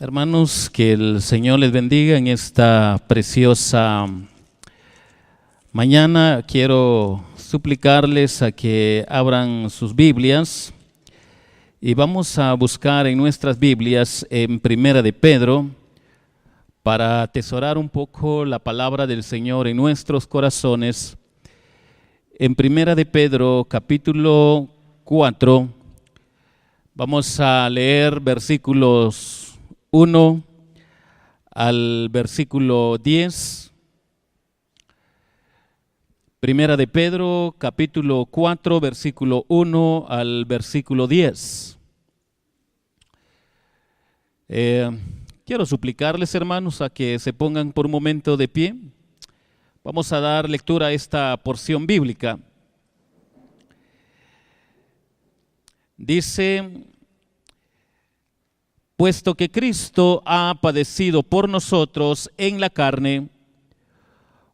Hermanos, que el Señor les bendiga en esta preciosa mañana. Quiero suplicarles a que abran sus Biblias y vamos a buscar en nuestras Biblias en Primera de Pedro para atesorar un poco la palabra del Señor en nuestros corazones. En Primera de Pedro, capítulo 4, vamos a leer versículos 1 al versículo 10. Primera de Pedro, capítulo 4, versículo 1 al versículo 10. Quiero suplicarles, hermanos, a que se pongan por un momento de pie. Vamos a dar lectura a esta porción bíblica. Dice: puesto que Cristo ha padecido por nosotros en la carne,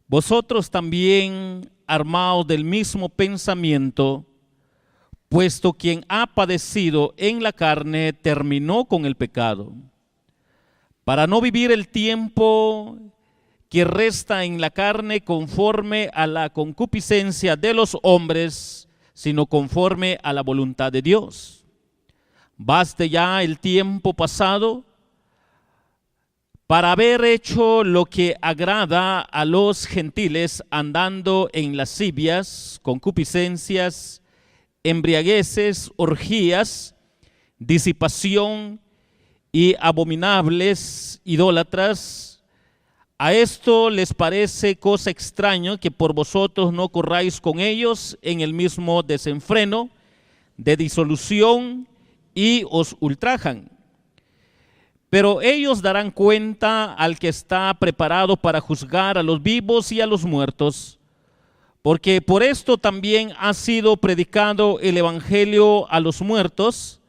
vosotros también armaos del mismo pensamiento, puesto quien ha padecido en la carne terminó con el pecado, para no vivir el tiempo que resta en la carne conforme a la concupiscencia de los hombres, sino conforme a la voluntad de Dios. Baste ya el tiempo pasado para haber hecho lo que agrada a los gentiles, andando en lascivias, concupiscencias, embriagueces, orgías, disipación y abominables idólatras. A esto les parece cosa extraña que por vosotros no corráis con ellos en el mismo desenfreno de disolución, y os ultrajan. Pero ellos darán cuenta al que está preparado para juzgar a los vivos y a los muertos, porque por esto también ha sido predicado el evangelio a los muertos,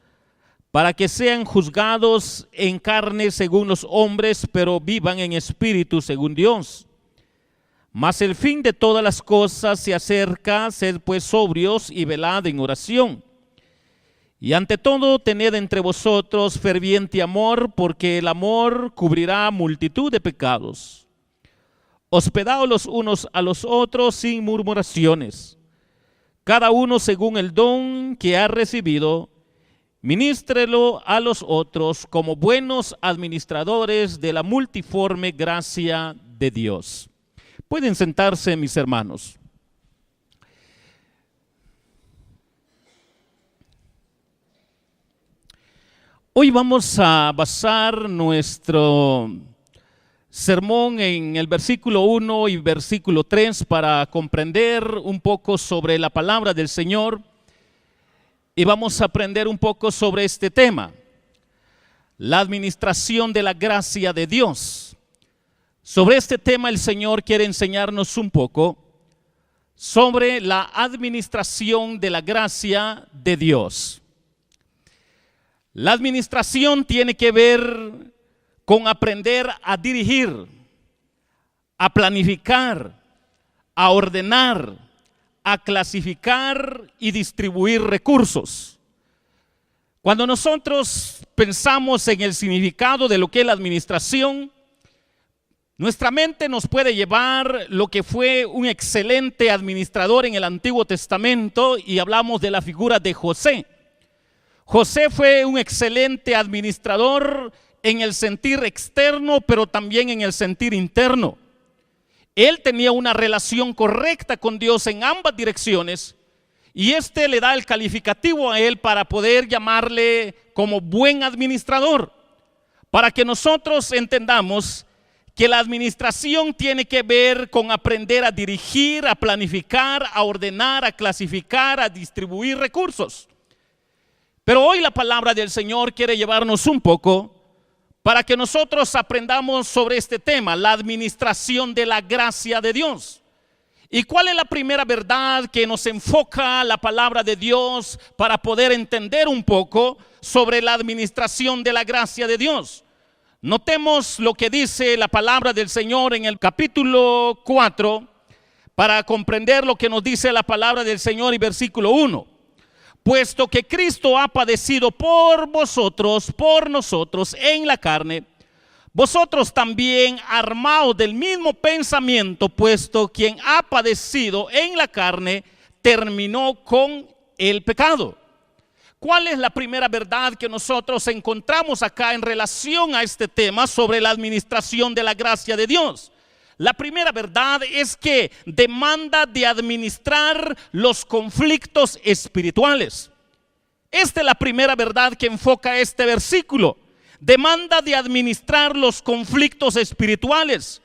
para que sean juzgados en carne según los hombres, pero vivan en espíritu según Dios. Mas el fin de todas las cosas se acerca, sed pues sobrios y velad en oración. Y ante todo, tened entre vosotros ferviente amor, porque el amor cubrirá multitud de pecados. Hospedaos los unos a los otros sin murmuraciones. Cada uno según el don que ha recibido, ministrelo a los otros como buenos administradores de la multiforme gracia de Dios. Pueden sentarse, mis hermanos. Hoy vamos a basar nuestro sermón en el versículo 1 y versículo 3 para comprender un poco sobre la palabra del Señor, y vamos a aprender un poco sobre este tema, la administración de la gracia de Dios. Sobre este tema el Señor quiere enseñarnos un poco sobre la administración de la gracia de Dios. La administración tiene que ver con aprender a dirigir, a planificar, a ordenar, a clasificar y distribuir recursos. Cuando nosotros pensamos en el significado de lo que es la administración, nuestra mente nos puede llevar lo que fue un excelente administrador en el Antiguo Testamento, y hablamos de la figura de José. José fue un excelente administrador en el sentir externo, pero también en el sentir interno. Él tenía una relación correcta con Dios en ambas direcciones, y este le da el calificativo a él para poder llamarle como buen administrador, para que nosotros entendamos que la administración tiene que ver con aprender a dirigir, a planificar, a ordenar, a clasificar, a distribuir recursos. Pero hoy la palabra del Señor quiere llevarnos un poco para que nosotros aprendamos sobre este tema, la administración de la gracia de Dios. ¿Y cuál es la primera verdad que nos enfoca la palabra de Dios para poder entender un poco sobre la administración de la gracia de Dios? Notemos lo que dice la palabra del Señor en el capítulo 4 para comprender lo que nos dice la palabra del Señor y versículo 1. puesto que Cristo ha padecido por vosotros, por nosotros en la carne, vosotros también armaos del mismo pensamiento, puesto quien ha padecido en la carne terminó con el pecado. ¿Cuál es la primera verdad que nosotros encontramos acá en relación a este tema sobre la administración de la gracia de Dios? La primera verdad es que demanda de administrar los conflictos espirituales. Esta es la primera verdad que enfoca este versículo. Demanda de administrar los conflictos espirituales.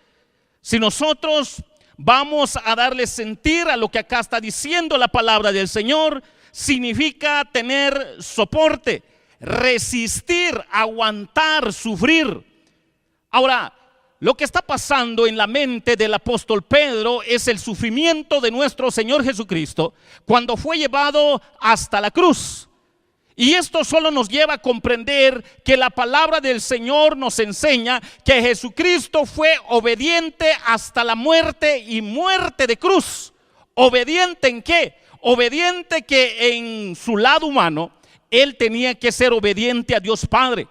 Si nosotros vamos a darle sentido a lo que acá está diciendo la palabra del Señor, significa tener soporte, resistir, aguantar, sufrir. Ahora, lo que está pasando en la mente del apóstol Pedro es el sufrimiento de nuestro Señor Jesucristo cuando fue llevado hasta la cruz. Y esto solo nos lleva a comprender que la palabra del Señor nos enseña que Jesucristo fue obediente hasta la muerte y muerte de cruz. ¿Obediente en qué? Obediente que en su lado humano él tenía que ser obediente a Dios Padre.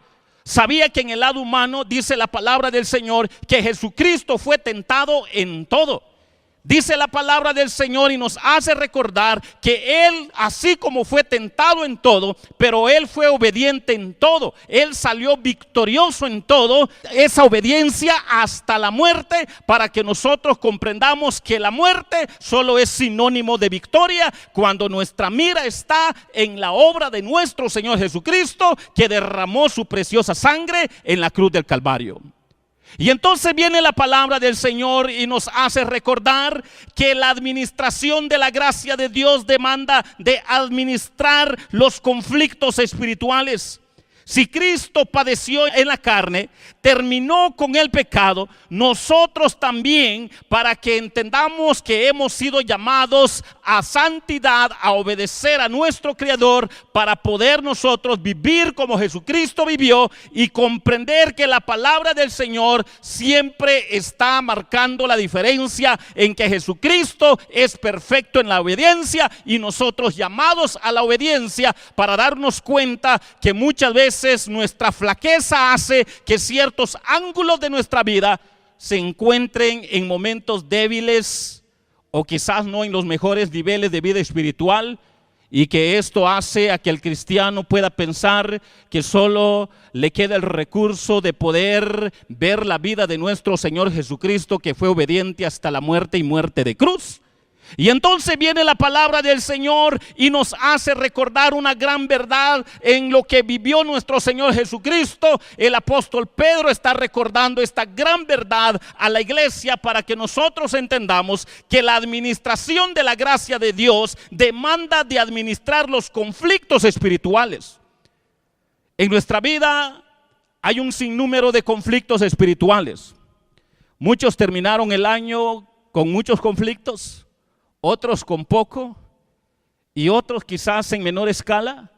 Sabía que en el lado humano, dice la palabra del Señor, que Jesucristo fue tentado en todo. Dice la palabra del Señor y nos hace recordar que Él, así como fue tentado en todo, pero Él fue obediente en todo. Él salió victorioso en todo, esa obediencia hasta la muerte, para que nosotros comprendamos que la muerte solo es sinónimo de victoria cuando nuestra mira está en la obra de nuestro Señor Jesucristo, que derramó su preciosa sangre en la cruz del Calvario. Y entonces viene la palabra del Señor y nos hace recordar que la administración de la gracia de Dios demanda de administrar los conflictos espirituales. Si Cristo padeció en la carne, terminó con el pecado, nosotros también, para que entendamos que hemos sido llamados a santidad, a obedecer a nuestro Creador, para poder nosotros vivir como Jesucristo vivió y comprender que la palabra del Señor siempre está marcando la diferencia en que Jesucristo es perfecto en la obediencia y nosotros llamados a la obediencia, para darnos cuenta que muchas veces nuestra flaqueza hace que ciertos ángulos de nuestra vida se encuentren en momentos débiles o quizás no en los mejores niveles de vida espiritual, y que esto hace a que el cristiano pueda pensar que solo le queda el recurso de poder ver la vida de nuestro Señor Jesucristo, que fue obediente hasta la muerte y muerte de cruz. Y entonces viene la palabra del Señor y nos hace recordar una gran verdad en lo que vivió nuestro Señor Jesucristo. El apóstol Pedro está recordando esta gran verdad a la iglesia para que nosotros entendamos que la administración de la gracia de Dios demanda de administrar los conflictos espirituales. En nuestra vida hay un sinnúmero de conflictos espirituales. Muchos terminaron el año con muchos conflictos, otros con poco y otros quizás en menor escala,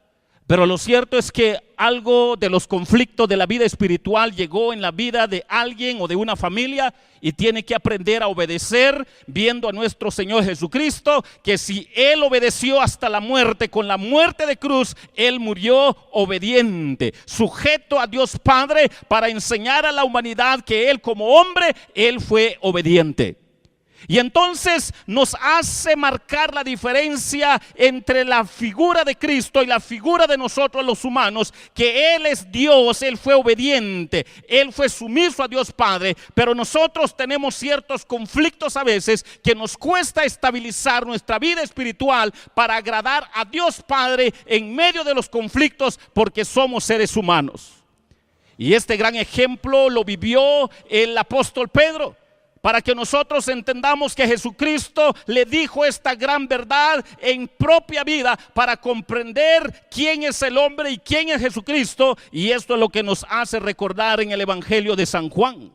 pero lo cierto es que algo de los conflictos de la vida espiritual llegó en la vida de alguien o de una familia y tiene que aprender a obedecer, viendo a nuestro Señor Jesucristo, que si Él obedeció hasta la muerte, con la muerte de cruz, Él murió obediente, sujeto a Dios Padre, para enseñar a la humanidad que Él como hombre, Él fue obediente. Y entonces nos hace marcar la diferencia entre la figura de Cristo y la figura de nosotros los humanos, que Él es Dios, Él fue obediente, Él fue sumiso a Dios Padre, pero nosotros tenemos ciertos conflictos a veces que nos cuesta estabilizar nuestra vida espiritual para agradar a Dios Padre en medio de los conflictos, porque somos seres humanos. Y este gran ejemplo lo vivió el apóstol Pedro, para que nosotros entendamos que Jesucristo le dijo esta gran verdad en propia vida, para comprender quién es el hombre y quién es Jesucristo. Y esto es lo que nos hace recordar en el Evangelio de San Juan.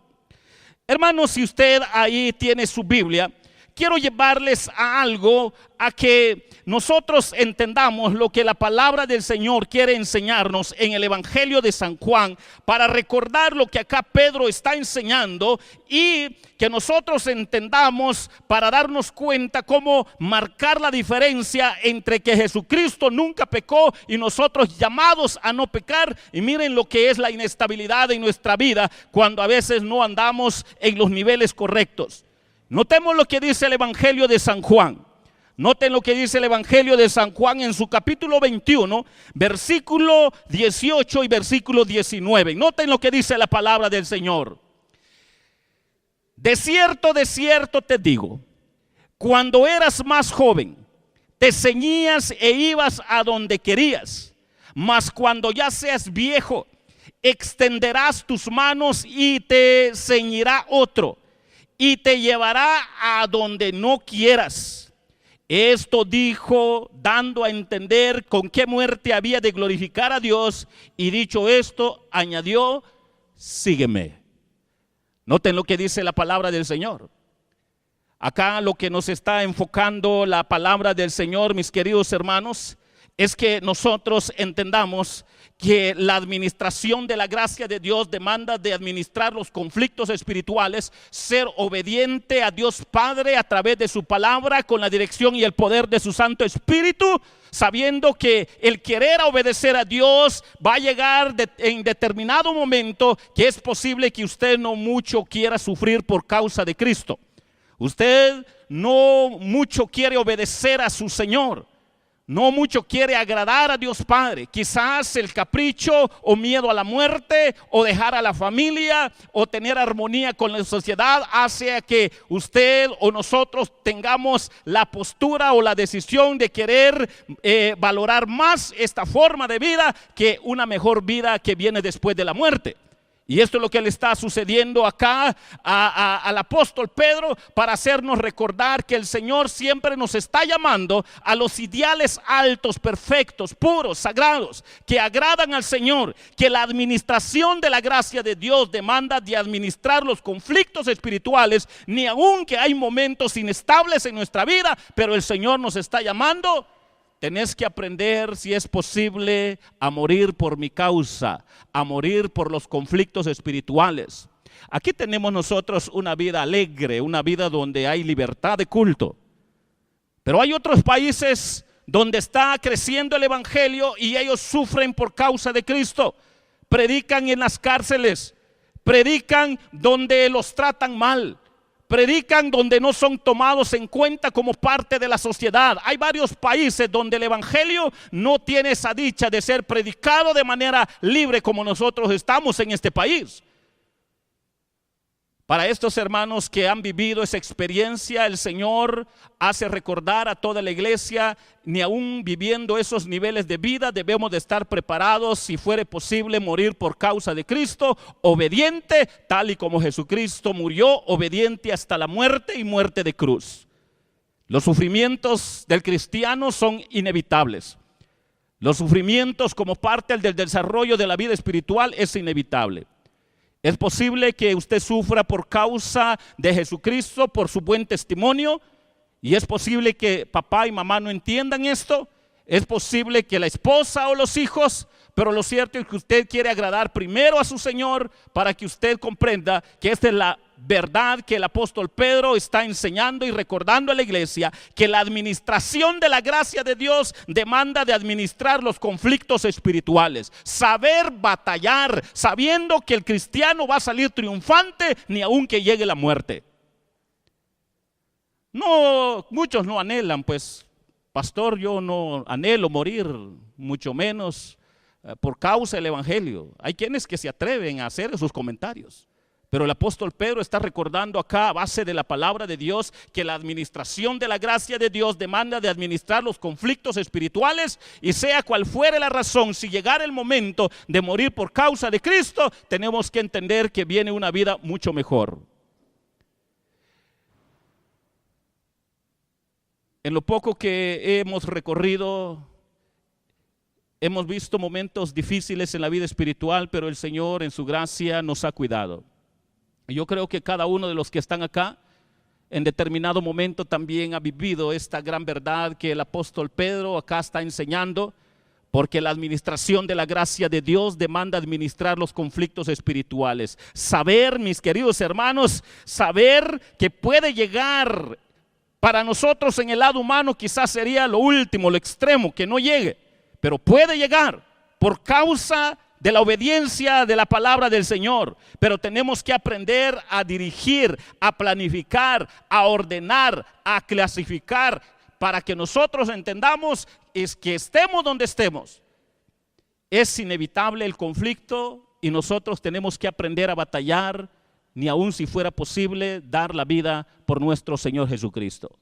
Hermanos, si usted ahí tiene su Biblia, quiero llevarles a algo, a que nosotros entendamos lo que la palabra del Señor quiere enseñarnos en el Evangelio de San Juan, para recordar lo que acá Pedro está enseñando y que nosotros entendamos, para darnos cuenta cómo marcar la diferencia entre que Jesucristo nunca pecó y nosotros llamados a no pecar. Y miren lo que es la inestabilidad en nuestra vida cuando a veces no andamos en los niveles correctos. Notemos lo que dice el Evangelio de San Juan. Noten lo que dice el Evangelio de San Juan en su capítulo 21, versículo 18 y versículo 19. Noten lo que dice la palabra del Señor. De cierto te digo, cuando eras más joven, te ceñías e ibas a donde querías, mas cuando ya seas viejo, extenderás tus manos y te ceñirá otro, y te llevará a donde no quieras. Esto dijo, dando a entender con qué muerte había de glorificar a Dios, y dicho esto, añadió, sígueme. Noten lo que dice la palabra del Señor. Acá lo que nos está enfocando la palabra del Señor, mis queridos hermanos, es que nosotros entendamos que la administración de la gracia de Dios demanda de administrar los conflictos espirituales, ser obediente a Dios Padre a través de su palabra, con la dirección y el poder de su Santo Espíritu, sabiendo que el querer obedecer a Dios va a llegar en determinado momento que es posible que usted no mucho quiera sufrir por causa de Cristo. Usted no mucho quiere obedecer a su Señor. No mucho quiere agradar a Dios Padre. Quizás el capricho o miedo a la muerte, o dejar a la familia, o tener armonía con la sociedad hace que usted o nosotros tengamos la postura o la decisión de querer valorar más esta forma de vida que una mejor vida que viene después de la muerte. Y esto es lo que le está sucediendo acá al apóstol Pedro, para hacernos recordar que el Señor siempre nos está llamando a los ideales altos, perfectos, puros, sagrados, que agradan al Señor, que la administración de la gracia de Dios demanda de administrar los conflictos espirituales, ni aun que hay momentos inestables en nuestra vida, pero el Señor nos está llamando. Tenés que aprender, si es posible, a morir por mi causa, a morir por los conflictos espirituales. Aquí tenemos nosotros una vida alegre, una vida donde hay libertad de culto. Pero hay otros países donde está creciendo el evangelio y ellos sufren por causa de Cristo. Predican en las cárceles, predican donde los tratan mal. Predican donde no son tomados en cuenta como parte de la sociedad. Hay varios países donde el evangelio no tiene esa dicha de ser predicado de manera libre como nosotros estamos en este país. Para estos hermanos que han vivido esa experiencia, el Señor hace recordar a toda la iglesia, ni aún viviendo esos niveles de vida, debemos de estar preparados, si fuere posible, morir por causa de Cristo, obediente, tal y como Jesucristo murió, obediente hasta la muerte y muerte de cruz. Los sufrimientos del cristiano son inevitables. Los sufrimientos como parte del desarrollo de la vida espiritual es inevitable. Es posible que usted sufra por causa de Jesucristo, por su buen testimonio, y es posible que papá y mamá no entiendan esto. Es posible que la esposa o los hijos, pero lo cierto es que usted quiere agradar primero a su Señor, para que usted comprenda que esta es la verdad que el apóstol Pedro está enseñando y recordando a la iglesia, que la administración de la gracia de Dios demanda de administrar los conflictos espirituales, saber batallar, sabiendo que el cristiano va a salir triunfante ni aun que llegue la muerte. No, muchos no anhelan, pues, pastor, yo no anhelo morir, mucho menos por causa del evangelio. Hay quienes que se atreven a hacer esos comentarios. Pero el apóstol Pedro está recordando acá, a base de la palabra de Dios, que la administración de la gracia de Dios demanda de administrar los conflictos espirituales, y sea cual fuere la razón, si llegara el momento de morir por causa de Cristo, tenemos que entender que viene una vida mucho mejor. En lo poco que hemos recorrido, hemos visto momentos difíciles en la vida espiritual, pero el Señor en su gracia nos ha cuidado. Yo creo que cada uno de los que están acá en determinado momento también ha vivido esta gran verdad que el apóstol Pedro acá está enseñando, porque la administración de la gracia de Dios demanda administrar los conflictos espirituales. Saber, mis queridos hermanos, saber que puede llegar para nosotros en el lado humano quizás sería lo último, lo extremo, que no llegue, pero puede llegar por causa de la obediencia de la palabra del Señor. Pero tenemos que aprender a dirigir, a planificar, a ordenar, a clasificar, para que nosotros entendamos es que estemos donde estemos. Es inevitable el conflicto y nosotros tenemos que aprender a batallar, ni aun si fuera posible dar la vida por nuestro Señor Jesucristo.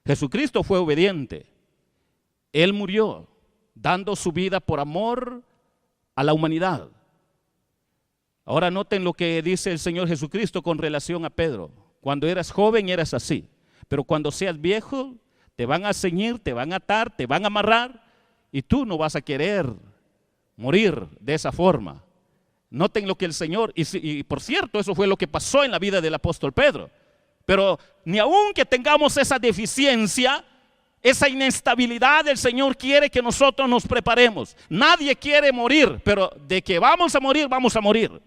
Jesucristo fue obediente. Él murió dando su vida por amor a la humanidad. Ahora noten lo que dice el Señor Jesucristo con relación a Pedro. Cuando eras joven eras así, pero cuando seas viejo te van a ceñir, te van a atar, te van a amarrar y tú no vas a querer morir de esa forma. Noten lo que el Señor, y por cierto, eso fue lo que pasó en la vida del apóstol Pedro. Pero ni aun que tengamos esa deficiencia, esa inestabilidad, el Señor quiere que nosotros nos preparemos. Nadie quiere morir, pero de que vamos a morir, vamos a morir.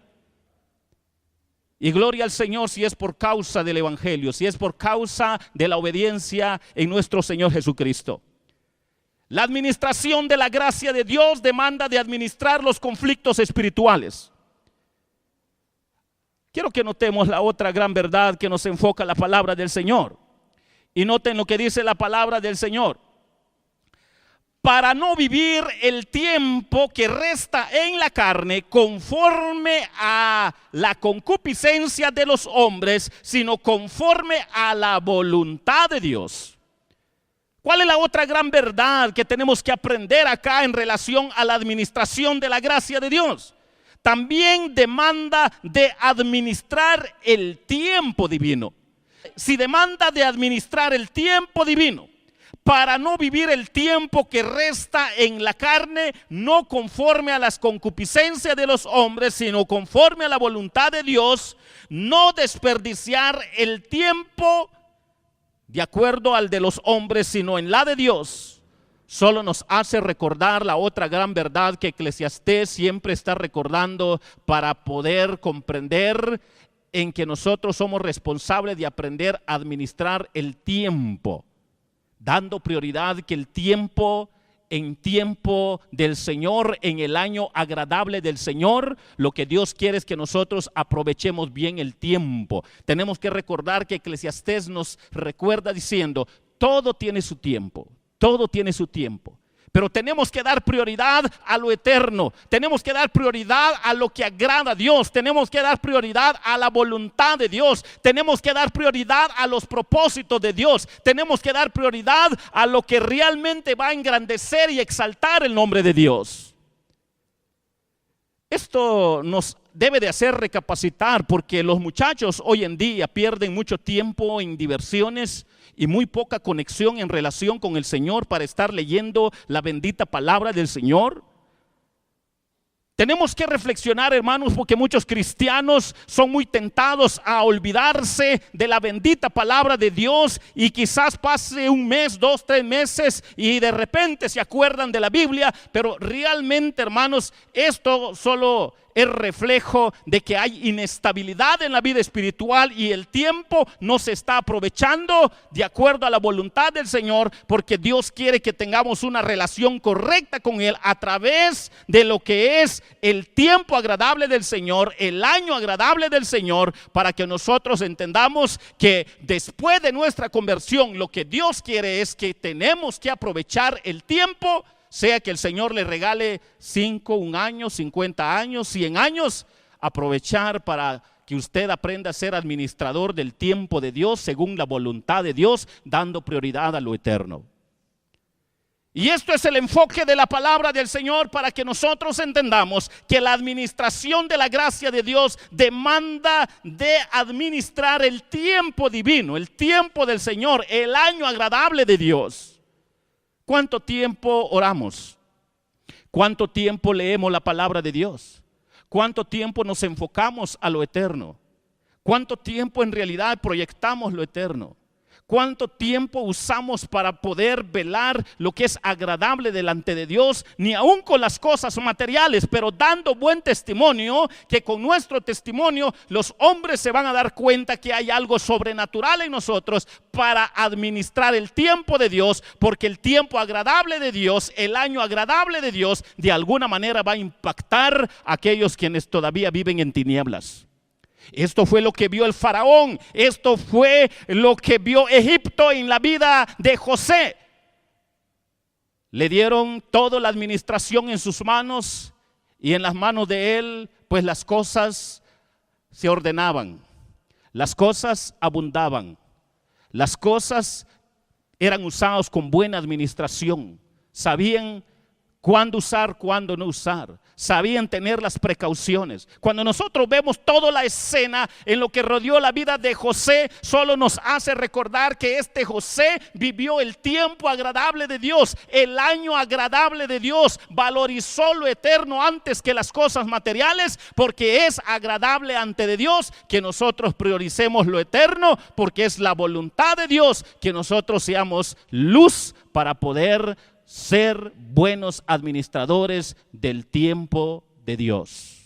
Y gloria al Señor si es por causa del Evangelio, si es por causa de la obediencia en nuestro Señor Jesucristo. La administración de la gracia de Dios demanda de administrar los conflictos espirituales. Quiero que notemos la otra gran verdad que nos enfoca la palabra del Señor. Y noten lo que dice la palabra del Señor. Para no vivir el tiempo que resta en la carne conforme a la concupiscencia de los hombres, sino conforme a la voluntad de Dios. ¿Cuál es la otra gran verdad que tenemos que aprender acá en relación a la administración de la gracia de Dios? También demanda de administrar el tiempo divino. Si demanda de administrar el tiempo divino, para no vivir el tiempo que resta en la carne, no conforme a las concupiscencias de los hombres, sino conforme a la voluntad de Dios, no desperdiciar el tiempo de acuerdo al de los hombres, sino en la de Dios, solo nos hace recordar la otra gran verdad que Eclesiastés siempre está recordando para poder comprender en que nosotros somos responsables de aprender a administrar el tiempo, dando prioridad que el tiempo, en tiempo del Señor, en el año agradable del Señor, lo que Dios quiere es que nosotros aprovechemos bien el tiempo. Tenemos que recordar que Eclesiastés nos recuerda diciendo, todo tiene su tiempo, todo tiene su tiempo. Pero tenemos que dar prioridad a lo eterno, tenemos que dar prioridad a lo que agrada a Dios, tenemos que dar prioridad a la voluntad de Dios, tenemos que dar prioridad a los propósitos de Dios, tenemos que dar prioridad a lo que realmente va a engrandecer y exaltar el nombre de Dios. Esto nos debe de hacer recapacitar, porque los muchachos hoy en día pierden mucho tiempo en diversiones y muy poca conexión en relación con el Señor para estar leyendo la bendita palabra del Señor. Tenemos que reflexionar, hermanos, porque muchos cristianos son muy tentados a olvidarse de la bendita palabra de Dios y quizás pase un mes, 2, 3 meses y de repente se acuerdan de la Biblia, pero realmente, hermanos, esto solo es reflejo de que hay inestabilidad en la vida espiritual y el tiempo no se está aprovechando de acuerdo a la voluntad del Señor, porque Dios quiere que tengamos una relación correcta con Él a través de lo que es el tiempo agradable del Señor, el año agradable del Señor, para que nosotros entendamos que después de nuestra conversión lo que Dios quiere es que tenemos que aprovechar el tiempo, sea que el Señor le regale 5, 1 año, 50 años, 100 años, aprovechar para que usted aprenda a ser administrador del tiempo de Dios según la voluntad de Dios, dando prioridad a lo eterno. Y esto es el enfoque de la palabra del Señor para que nosotros entendamos que la administración de la gracia de Dios demanda de administrar el tiempo divino, el tiempo del Señor, el año agradable de Dios. ¿Cuánto tiempo oramos? ¿Cuánto tiempo leemos la palabra de Dios? ¿Cuánto tiempo nos enfocamos a lo eterno? ¿Cuánto tiempo en realidad proyectamos lo eterno? ¿Cuánto tiempo usamos para poder velar lo que es agradable delante de Dios? Ni aun con las cosas materiales, pero dando buen testimonio, que con nuestro testimonio los hombres se van a dar cuenta que hay algo sobrenatural en nosotros para administrar el tiempo de Dios, porque el tiempo agradable de Dios, el año agradable de Dios, de alguna manera va a impactar a aquellos quienes todavía viven en tinieblas. Esto fue lo que vio el faraón, esto fue lo que vio Egipto en la vida de José. Le dieron toda la administración en sus manos y en las manos de él, pues las cosas se ordenaban, las cosas abundaban, las cosas eran usadas con buena administración, sabían cuándo usar, cuándo no usar. Sabían tener las precauciones. Cuando nosotros vemos toda la escena en lo que rodeó la vida de José, solo nos hace recordar que este José vivió el tiempo agradable de Dios, el año agradable de Dios. Valorizó lo eterno antes que las cosas materiales, porque es agradable ante de Dios que nosotros prioricemos lo eterno, porque es la voluntad de Dios que nosotros seamos luz para poder ser buenos administradores del tiempo de Dios.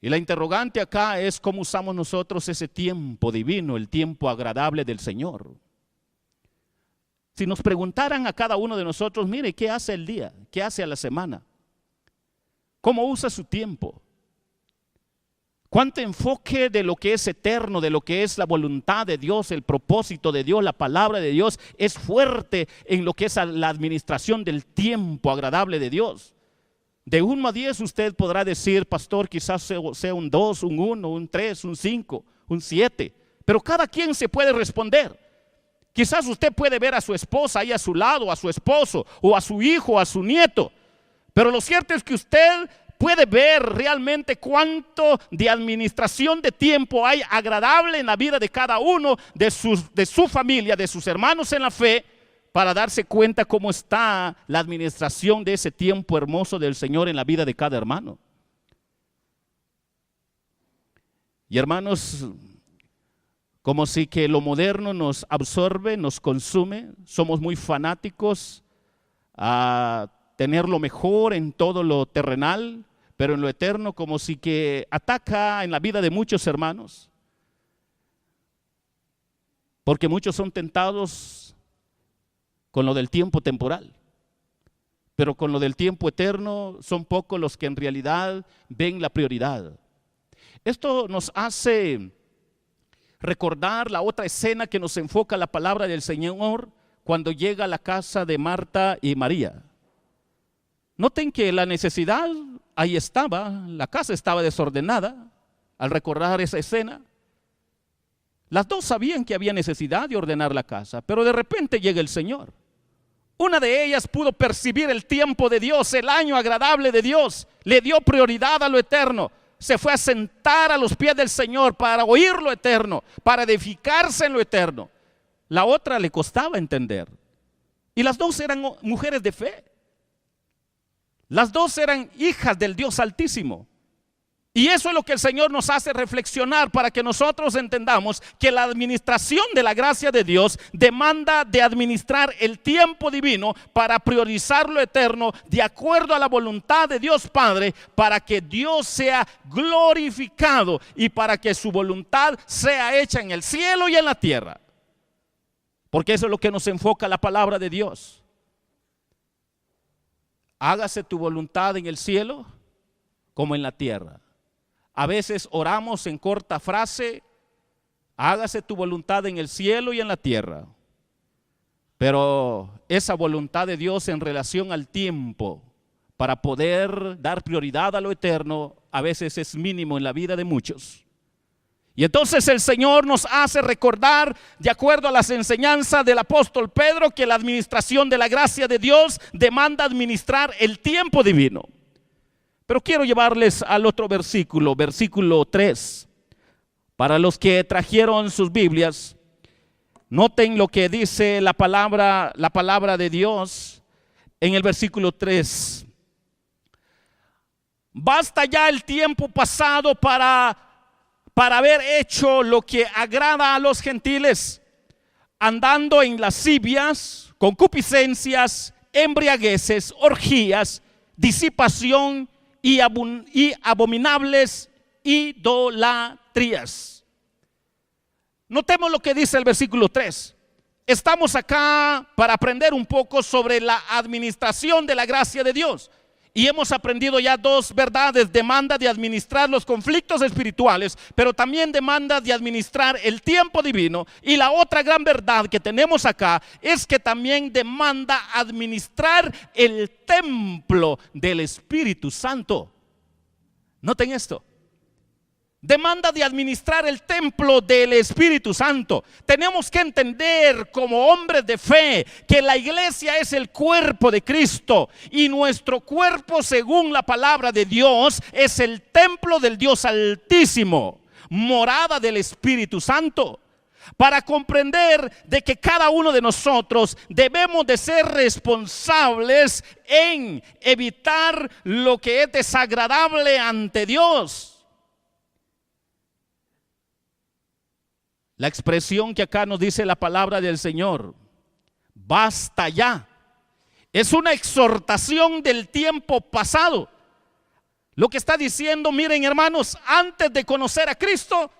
Y la interrogante acá es cómo usamos nosotros ese tiempo divino, el tiempo agradable del Señor. Si nos preguntaran a cada uno de nosotros, mire, ¿qué hace el día? ¿Qué hace a la semana? ¿Cómo usa su tiempo? ¿Cuánto enfoque de lo que es eterno, de lo que es la voluntad de Dios, el propósito de Dios, la palabra de Dios es fuerte en lo que es la administración del tiempo agradable de Dios? De 1 a 10 usted podrá decir, pastor, quizás sea un 2, un 1, un 3, un 5, un 7, pero cada quien se puede responder. Quizás usted puede ver a su esposa ahí a su lado, a su esposo, o a su hijo, o a su nieto, pero lo cierto es que usted puede ver realmente cuánto de administración de tiempo hay agradable en la vida de cada uno de su familia, de sus hermanos en la fe, para darse cuenta cómo está la administración de ese tiempo hermoso del Señor en la vida de cada hermano. Y hermanos, como si que lo moderno nos absorbe, nos consume, somos muy fanáticos a tener lo mejor en todo lo terrenal, pero en lo eterno como si que ataca en la vida de muchos hermanos, porque muchos son tentados con lo del tiempo temporal, pero con lo del tiempo eterno son pocos los que en realidad ven la prioridad. Esto nos hace recordar la otra escena que nos enfoca la palabra del Señor cuando llega a la casa de Marta y María. Noten que la necesidad ahí estaba, la casa estaba desordenada. Al recordar esa escena, las dos sabían que había necesidad de ordenar la casa, pero de repente llega el Señor. Una de ellas pudo percibir el tiempo de Dios, el año agradable de Dios, le dio prioridad a lo eterno, se fue a sentar a los pies del Señor para oír lo eterno, para edificarse en lo eterno. La otra le costaba entender, y las dos eran mujeres de fe. Las dos eran hijas del Dios Altísimo. Y eso es lo que el Señor nos hace reflexionar para que nosotros entendamos que la administración de la gracia de Dios demanda de administrar el tiempo divino para priorizar lo eterno de acuerdo a la voluntad de Dios Padre, para que Dios sea glorificado y para que su voluntad sea hecha en el cielo y en la tierra. Porque eso es lo que nos enfoca la palabra de Dios. Hágase tu voluntad en el cielo como en la tierra. A veces oramos en corta frase, hágase tu voluntad en el cielo y en la tierra. Pero esa voluntad de Dios en relación al tiempo, para poder dar prioridad a lo eterno, a veces es mínimo en la vida de muchos. Y entonces el Señor nos hace recordar, de acuerdo a las enseñanzas del apóstol Pedro, que la administración de la gracia de Dios demanda administrar el tiempo divino. Pero quiero llevarles al otro versículo, versículo 3. Para los que trajeron sus Biblias, noten lo que dice la palabra de Dios en el versículo 3. Basta ya el tiempo pasado para haber hecho lo que agrada a los gentiles, andando en lascivias, concupiscencias, embriagueces, orgías, disipación y abominables idolatrías. Notemos lo que dice el versículo 3. Estamos acá para aprender un poco sobre la administración de la gracia de Dios. Y hemos aprendido ya dos verdades: demanda de administrar los conflictos espirituales, pero también demanda de administrar el tiempo divino. Y la otra gran verdad que tenemos acá es que también demanda administrar el templo del Espíritu Santo. Noten esto. Demanda de administrar el templo del Espíritu Santo. Tenemos que entender como hombres de fe que la iglesia es el cuerpo de Cristo, y nuestro cuerpo, según la palabra de Dios, es el templo del Dios Altísimo, morada del Espíritu Santo. Para comprender de que cada uno de nosotros debemos de ser responsables en evitar lo que es desagradable ante Dios. La expresión que acá nos dice la palabra del Señor, basta ya, es una exhortación del tiempo pasado. Lo que está diciendo, miren hermanos, antes de conocer a Cristo,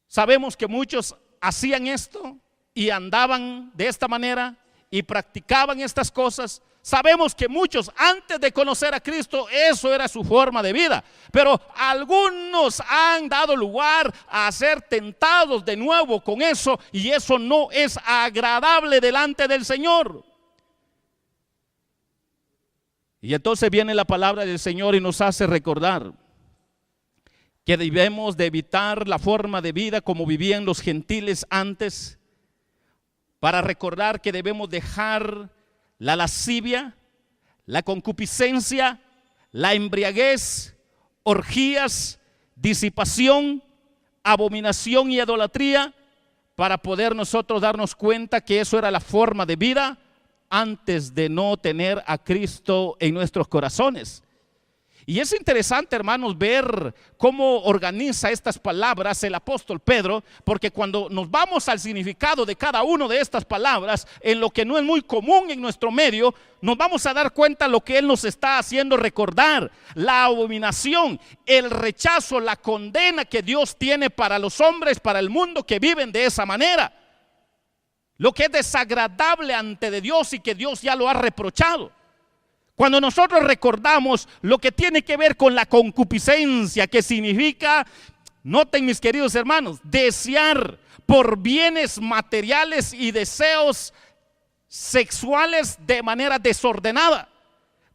sabemos que muchos hacían esto y andaban de esta manera y practicaban estas cosas. Sabemos que muchos antes de conocer a Cristo eso era su forma de vida, pero algunos han dado lugar a ser tentados de nuevo con eso, y eso no es agradable delante del Señor. Y entonces viene la palabra del Señor y nos hace recordar que debemos de evitar la forma de vida como vivían los gentiles antes, para recordar que debemos dejar la lascivia, la concupiscencia, la embriaguez, orgías, disipación, abominación y idolatría, para poder nosotros darnos cuenta que eso era la forma de vida antes de no tener a Cristo en nuestros corazones. Y es interesante, hermanos, ver cómo organiza estas palabras el apóstol Pedro, porque cuando nos vamos al significado de cada una de estas palabras, en lo que no es muy común en nuestro medio, nos vamos a dar cuenta lo que él nos está haciendo recordar: la abominación, el rechazo, la condena que Dios tiene para los hombres, para el mundo que viven de esa manera. Lo que es desagradable ante de Dios y que Dios ya lo ha reprochado. Cuando nosotros recordamos lo que tiene que ver con la concupiscencia, que significa, noten mis queridos hermanos, desear por bienes materiales y deseos sexuales de manera desordenada.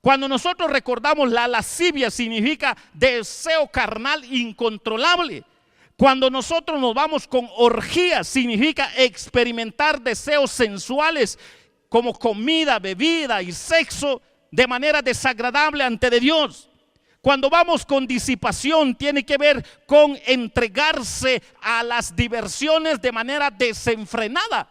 Cuando nosotros recordamos la lascivia, significa deseo carnal incontrolable. Cuando nosotros nos vamos con orgías, significa experimentar deseos sensuales como comida, bebida y sexo de manera desagradable ante de Dios. Cuando vamos con disipación, tiene que ver con entregarse a las diversiones de manera desenfrenada.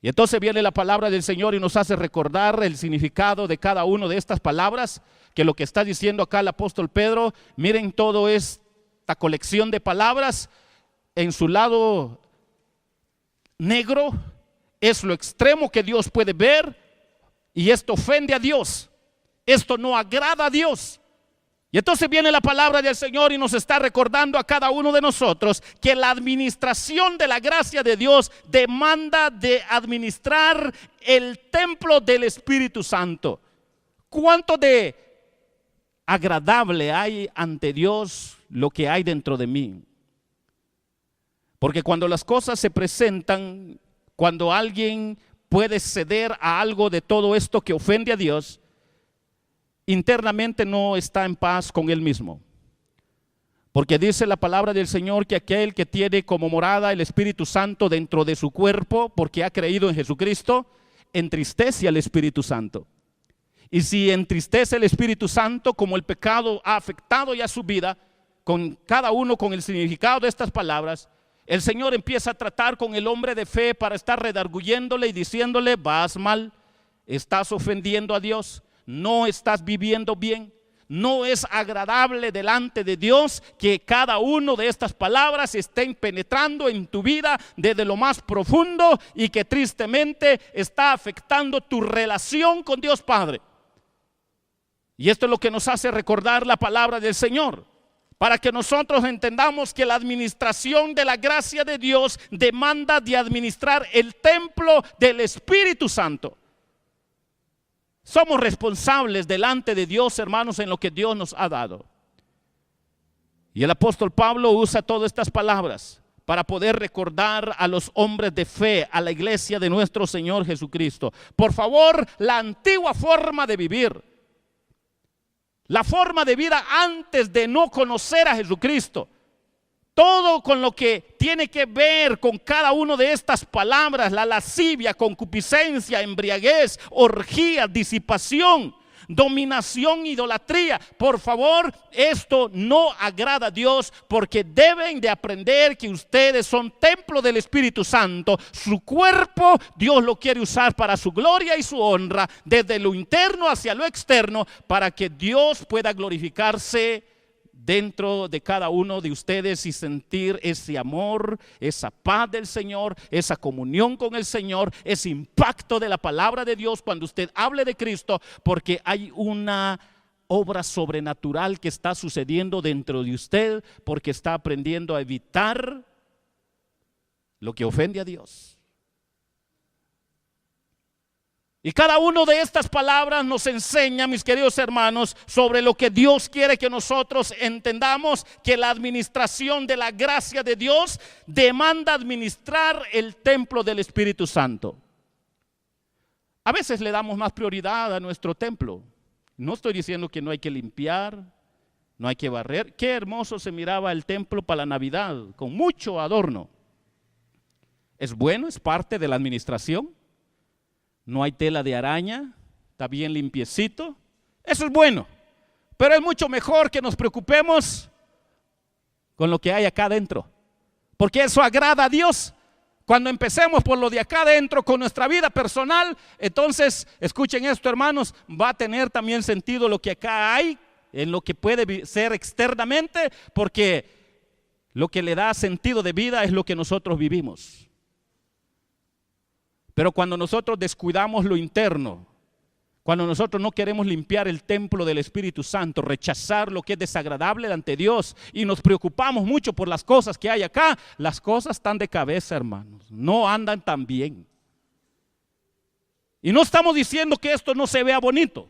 Y entonces viene la palabra del Señor y nos hace recordar el significado de cada una de estas palabras, que lo que está diciendo acá el apóstol Pedro, miren todo esta colección de palabras, en su lado negro es lo extremo que Dios puede ver. Y esto ofende a Dios, esto no agrada a Dios. Y entonces viene la palabra del Señor y nos está recordando a cada uno de nosotros que la administración de la gracia de Dios demanda de administrar el templo del Espíritu Santo. ¿Cuánto de agradable hay ante Dios lo que hay dentro de mí? Porque cuando las cosas se presentan, cuando alguien puede ceder a algo de todo esto que ofende a Dios, internamente no está en paz con él mismo. Porque dice la palabra del Señor que aquel que tiene como morada el Espíritu Santo dentro de su cuerpo, porque ha creído en Jesucristo, entristece al Espíritu Santo. Y si entristece el Espíritu Santo, como el pecado ha afectado ya su vida, con cada uno con el significado de estas palabras, el Señor empieza a tratar con el hombre de fe para estar redarguyéndole y diciéndole: vas mal, estás ofendiendo a Dios, no estás viviendo bien. No es agradable delante de Dios que cada una de estas palabras estén penetrando en tu vida desde lo más profundo y que tristemente está afectando tu relación con Dios Padre. Y esto es lo que nos hace recordar la palabra del Señor, para que nosotros entendamos que la administración de la gracia de Dios demanda de administrar el templo del Espíritu Santo. Somos responsables delante de Dios, hermanos, en lo que Dios nos ha dado. Y el apóstol Pablo usa todas estas palabras para poder recordar a los hombres de fe, a la iglesia de nuestro Señor Jesucristo. Por favor, la antigua forma de vivir, la forma de vida antes de no conocer a Jesucristo, todo con lo que tiene que ver con cada una de estas palabras: la lascivia, concupiscencia, embriaguez, orgía, disipación, dominación, idolatría. Por favor, esto no agrada a Dios, porque deben de aprender que ustedes son templo del Espíritu Santo. Su cuerpo Dios lo quiere usar para su gloria y su honra, desde lo interno hacia lo externo, para que Dios pueda glorificarse dentro de cada uno de ustedes y sentir ese amor, esa paz del Señor, esa comunión con el Señor, ese impacto de la palabra de Dios cuando usted hable de Cristo, porque hay una obra sobrenatural que está sucediendo dentro de usted, porque está aprendiendo a evitar lo que ofende a Dios. Y cada una de estas palabras nos enseña, mis queridos hermanos, sobre lo que Dios quiere que nosotros entendamos: que la administración de la gracia de Dios demanda administrar el templo del Espíritu Santo. A veces le damos más prioridad a nuestro templo. No estoy diciendo que no hay que limpiar, no hay que barrer. Qué hermoso se miraba el templo para la Navidad, con mucho adorno. Es bueno, es parte de la administración. No hay tela de araña, está bien limpiecito. Eso es bueno, pero es mucho mejor que nos preocupemos con lo que hay acá adentro, porque eso agrada a Dios. Cuando empecemos por lo de acá adentro con nuestra vida personal, entonces, escuchen esto, hermanos, va a tener también sentido lo que acá hay, en lo que puede ser externamente, porque lo que le da sentido de vida es lo que nosotros vivimos. Pero cuando nosotros descuidamos lo interno, cuando nosotros no queremos limpiar el templo del Espíritu Santo, rechazar lo que es desagradable ante Dios, y nos preocupamos mucho por las cosas que hay acá, las cosas están de cabeza, hermanos, no andan tan bien. Y no estamos diciendo que esto no se vea bonito.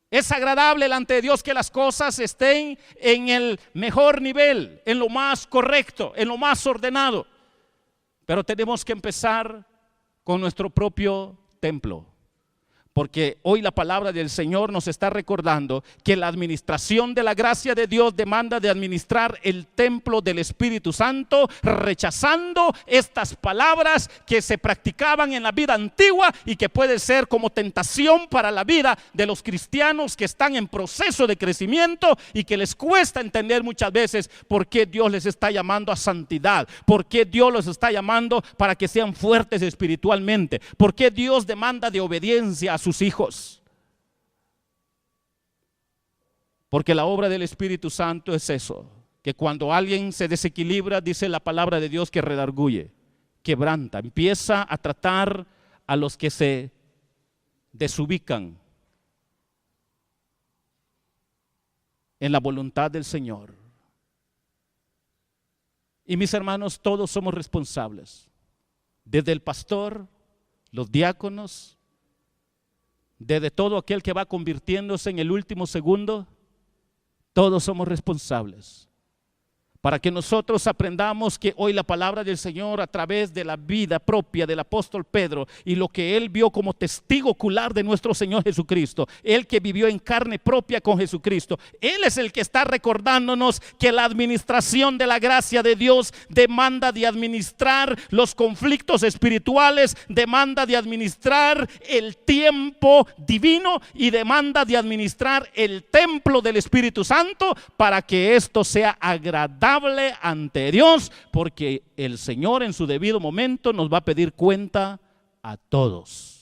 Es agradable delante de Dios que las cosas estén en el mejor nivel, en lo más correcto, en lo más ordenado. Pero tenemos que empezar con nuestro propio templo, porque hoy la palabra del Señor nos está recordando que la administración de la gracia de Dios demanda de administrar el templo del Espíritu Santo, rechazando estas palabras que se practicaban en la vida antigua y que puede ser como tentación para la vida de los cristianos que están en proceso de crecimiento y que les cuesta entender muchas veces por qué Dios les está llamando a santidad, por qué Dios los está llamando para que sean fuertes espiritualmente, por qué Dios demanda de obediencia a sus hijos. Porque la obra del Espíritu Santo es eso, que cuando alguien se desequilibra, dice la palabra de Dios, que redarguye, quebranta, empieza a tratar a los que se desubican en la voluntad del Señor. Y mis hermanos, todos somos responsables, desde el pastor, los diáconos, desde todo aquel que va convirtiéndose en el último segundo. Todos somos responsables, para que nosotros aprendamos que hoy la palabra del Señor, a través de la vida propia del apóstol Pedro y lo que él vio como testigo ocular de nuestro Señor Jesucristo, él que vivió en carne propia con Jesucristo, él es el que está recordándonos que la administración de la gracia de Dios demanda de administrar los conflictos espirituales, demanda de administrar el tiempo divino y demanda de administrar el templo del Espíritu Santo, para que esto sea agradable ante Dios, porque el Señor en su debido momento nos va a pedir cuenta a todos.